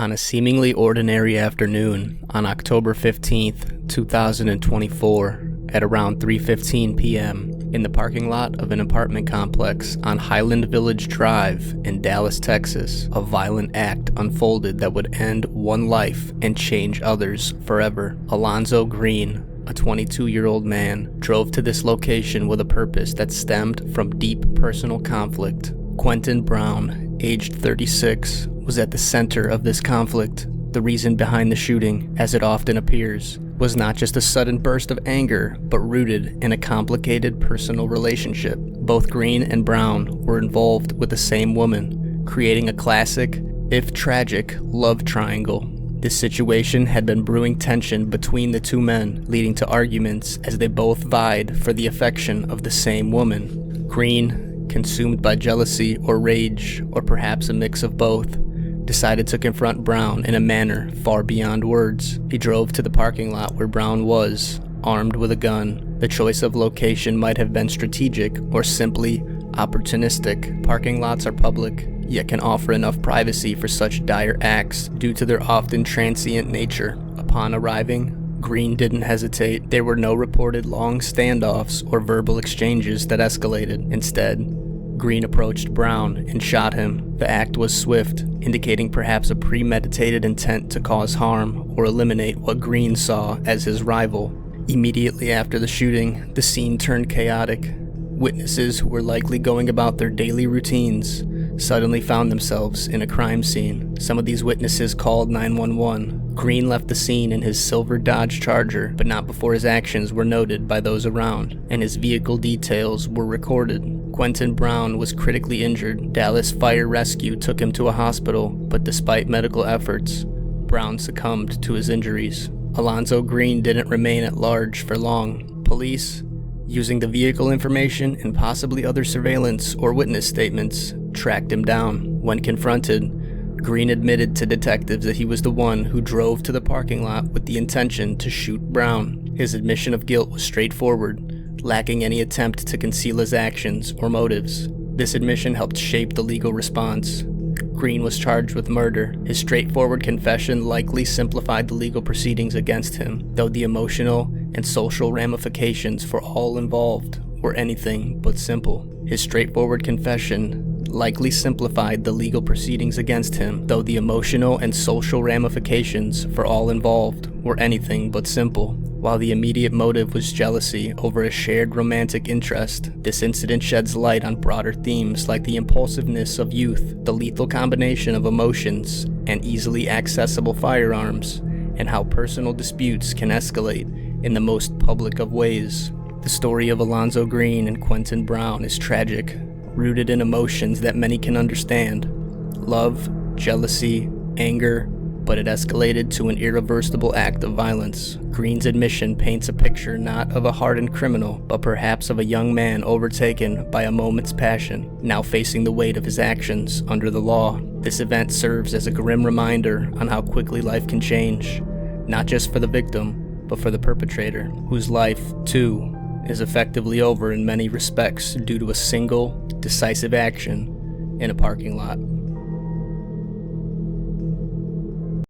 On a seemingly ordinary afternoon on October 15th, 2024, at around 3:15 p.m., in the parking lot of an apartment complex on Highland Village Drive in Dallas, Texas, a violent act unfolded that would end one life and change others forever. Alonzo Green, a 22-year-old man, drove to this location with a purpose that stemmed from deep personal conflict. Quentin Brown, aged 36, was at the center of this conflict. The reason behind the shooting, as it often appears, was not just a sudden burst of anger, but rooted in a complicated personal relationship. Both Green and Brown were involved with the same woman, creating a classic, if tragic, love triangle. This situation had been brewing tension between the two men, leading to arguments as they both vied for the affection of the same woman. Green, consumed by jealousy or rage, or perhaps a mix of both, decided to confront Brown in a manner far beyond words. He drove to the parking lot where Brown was, armed with a gun. The choice of location might have been strategic or simply opportunistic. Parking lots are public, yet can offer enough privacy for such dire acts due to their often transient nature. Upon arriving, Green didn't hesitate. There were no reported long standoffs or verbal exchanges that escalated. Instead, Green approached Brown and shot him. The act was swift, indicating perhaps a premeditated intent to cause harm or eliminate what Green saw as his rival. Immediately after the shooting, the scene turned chaotic. Witnesses who were likely going about their daily routines suddenly found themselves in a crime scene. Some of these witnesses called 911. Green left the scene in his silver Dodge Charger, but not before his actions were noted by those around, and his vehicle details were recorded. Quentin Brown was critically injured. Dallas Fire Rescue took him to a hospital, but despite medical efforts, Brown succumbed to his injuries. Alonzo Green didn't remain at large for long. Police, using the vehicle information and possibly other surveillance or witness statements, tracked him down. When confronted, Green admitted to detectives that he was the one who drove to the parking lot with the intention to shoot Brown. His admission of guilt was straightforward, lacking any attempt to conceal his actions or motives. This admission helped shape the legal response. Green was charged with murder. His straightforward confession likely simplified the legal proceedings against him, though the emotional and social ramifications for all involved were anything but simple. His straightforward confession likely simplified the legal proceedings against him, though the emotional and social ramifications for all involved were anything but simple. While the immediate motive was jealousy over a shared romantic interest, this incident sheds light on broader themes like the impulsiveness of youth, the lethal combination of emotions and easily accessible firearms, and how personal disputes can escalate in the most public of ways. The story of Alonzo Green and Quentin Brown is tragic, rooted in emotions that many can understand. Love, jealousy, anger, but it escalated to an irreversible act of violence. Green's admission paints a picture not of a hardened criminal, but perhaps of a young man overtaken by a moment's passion, now facing the weight of his actions under the law. This event serves as a grim reminder on how quickly life can change, not just for the victim, but for the perpetrator, whose life, too, is effectively over in many respects due to a single, decisive action in a parking lot.